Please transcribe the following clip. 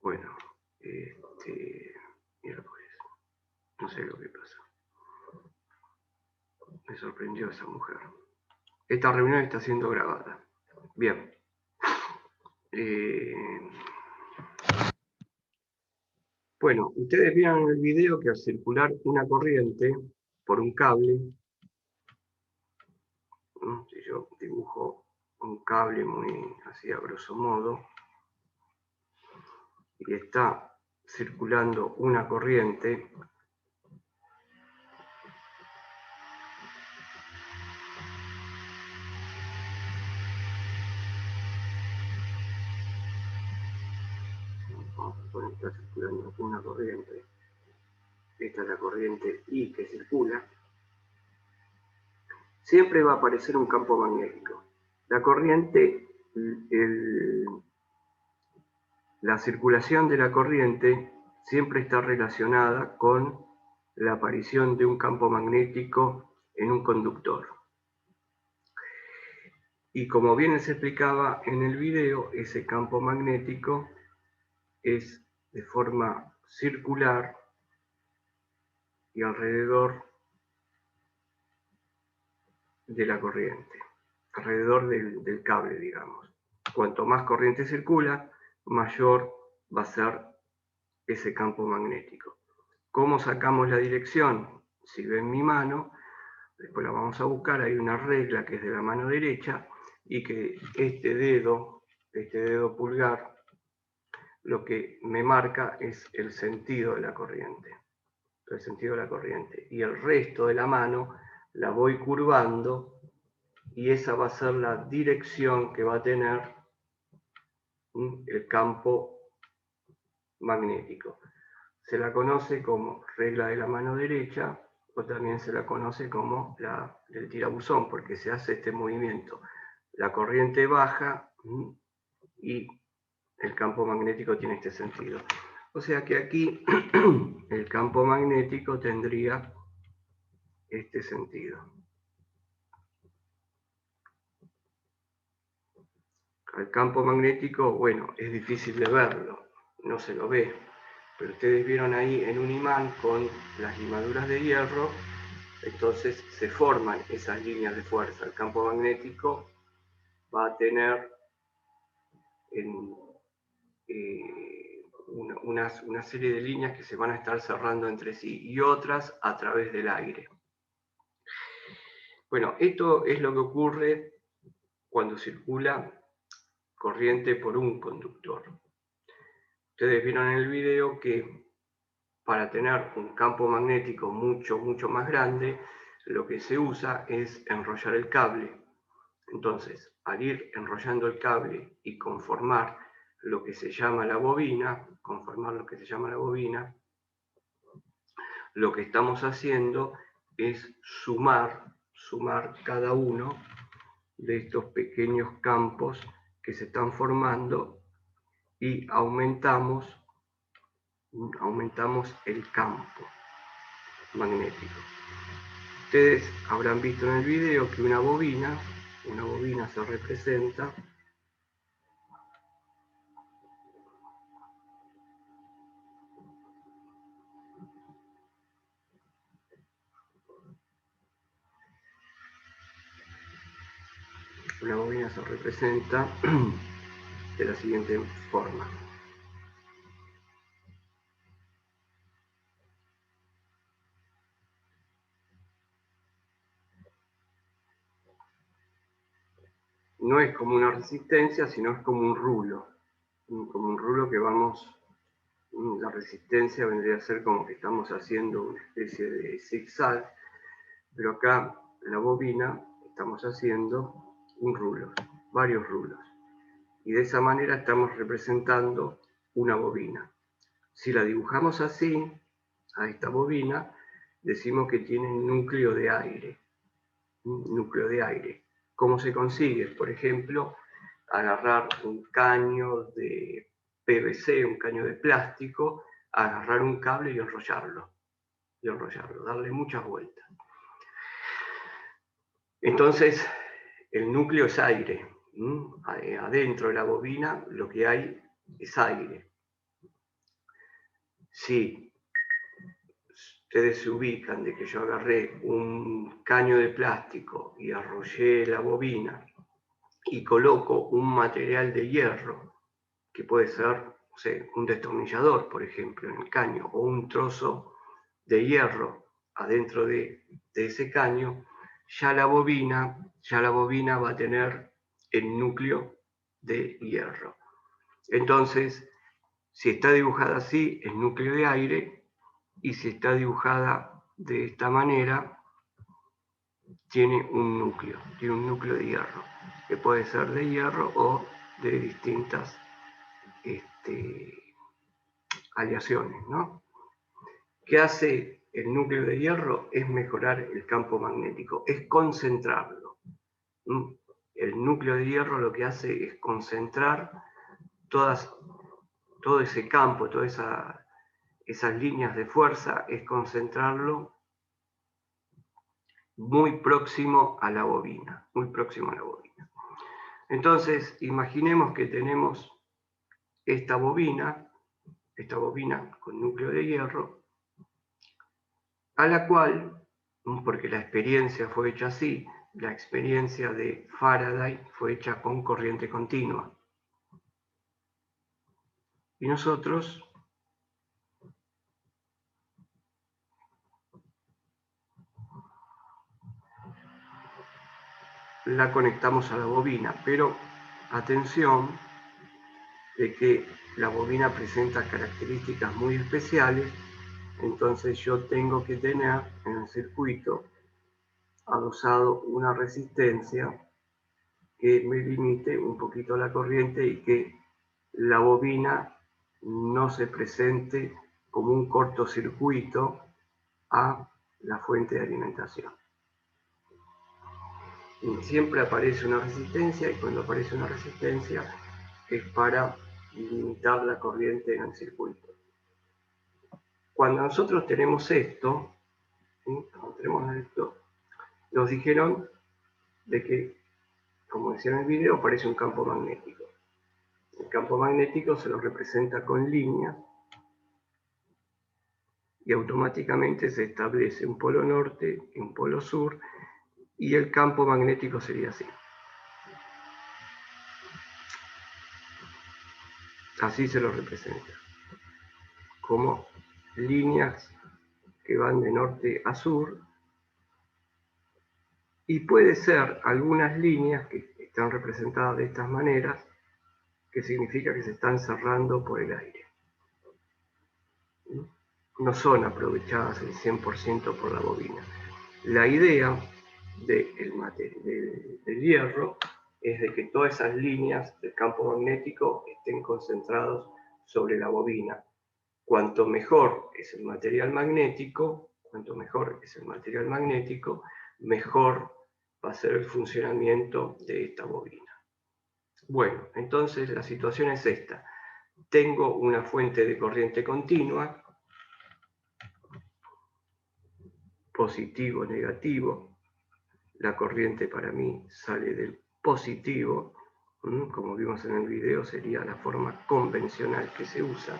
Bueno, miércoles, no sé lo que pasa. Me sorprendió esa mujer. Esta reunión está siendo grabada. Bien. Bueno, ustedes vieron en el video que al circular una corriente por un cable, si yo dibujo un cable muy así a grosso modo, y está circulando una corriente, está circulando una corriente, esta es la corriente I que circula, siempre va a aparecer un campo magnético. La corriente, la circulación de la corriente siempre está relacionada con la aparición de un campo magnético en un conductor. Y como bien se explicaba en el video, ese campo magnético es de forma circular y alrededor de la corriente, alrededor del cable, digamos. Cuanto más corriente circula, mayor va a ser ese campo magnético. ¿Cómo sacamos la dirección? Si ven mi mano, después la vamos a buscar, hay una regla que es de la mano derecha y que este dedo pulgar, lo que me marca es el sentido de la corriente. El sentido de la corriente. Y el resto de la mano la voy curvando y esa va a ser la dirección que va a tener el campo magnético. Se la conoce como regla de la mano derecha o también se la conoce como el tirabuzón, porque se hace este movimiento. La corriente baja y el campo magnético tiene este sentido. O sea que aquí el campo magnético tendría este sentido. El campo magnético, bueno, es difícil de verlo, no se lo ve, pero ustedes vieron ahí en un imán con las limaduras de hierro, entonces se forman esas líneas de fuerza. El campo magnético va a tener una serie de líneas que se van a estar cerrando entre sí y otras a través del aire. Bueno, esto es lo que ocurre cuando circula corriente por un conductor. Ustedes vieron en el video que para tener un campo magnético mucho más grande, lo que se usa es enrollar el cable. Entonces, al ir enrollando el cable y conformar lo que se llama la bobina, lo que estamos haciendo es sumar cada uno de estos pequeños campos que se están formando y aumentamos el campo magnético. Ustedes habrán visto en el video que una bobina se representa de la siguiente forma. No es como una resistencia, sino es como un rulo. Como un rulo que vamos, la resistencia vendría a ser como que estamos haciendo una especie de zigzag, pero acá en la bobina estamos haciendo un rulo, varios rulos. Y de esa manera estamos representando una bobina. Si la dibujamos así, a esta bobina, decimos que tiene un núcleo de aire. Un núcleo de aire. ¿Cómo se consigue? Por ejemplo, agarrar un caño de PVC, un caño de plástico, agarrar un cable y enrollarlo, darle muchas vueltas. Entonces, el núcleo es aire. Adentro de la bobina lo que hay es aire. Si ustedes se ubican de que yo agarré un caño de plástico y arrollé la bobina y coloco un material de hierro, que puede ser, no sé, un destornillador, por ejemplo, en el caño, o un trozo de hierro adentro de ese caño, ya la bobina va a tener el núcleo de hierro. Entonces, si está dibujada así, es núcleo de aire, y si está dibujada de esta manera, tiene un núcleo de hierro, que puede ser de hierro o de distintas aleaciones, ¿no? ¿Qué hace el núcleo de hierro? Es mejorar el campo magnético, es concentrarlo. El núcleo de hierro lo que hace es concentrar todo ese campo, todas esas líneas de fuerza, es concentrarlo muy próximo a la bobina, muy próximo a la bobina. Entonces, imaginemos que tenemos esta bobina con núcleo de hierro, a la cual, porque la experiencia fue hecha así, la experiencia de Faraday fue hecha con corriente continua. Y nosotros la conectamos a la bobina, pero atención de que la bobina presenta características muy especiales, entonces yo tengo que tener en el circuito adosado una resistencia que me limite un poquito la corriente y que la bobina no se presente como un cortocircuito a la fuente de alimentación. Y siempre aparece una resistencia, y cuando aparece una resistencia es para limitar la corriente en el circuito. Cuando nosotros tenemos esto, nos dijeron de que, como decía en el video, aparece un campo magnético. El campo magnético se lo representa con líneas y automáticamente se establece un polo norte y un polo sur, y el campo magnético sería así. Así se lo representa, como líneas que van de norte a sur, y puede ser algunas líneas que están representadas de estas maneras, que significa que se están cerrando por el aire. No son aprovechadas el 100% por la bobina. La idea del hierro es de que todas esas líneas del campo magnético estén concentrados sobre la bobina. Cuanto mejor es el material magnético, mejor va a ser el funcionamiento de esta bobina. Bueno, entonces la situación es esta. Tengo una fuente de corriente continua, positivo, negativo. La corriente para mí sale del positivo, como vimos en el video, sería la forma convencional que se usa.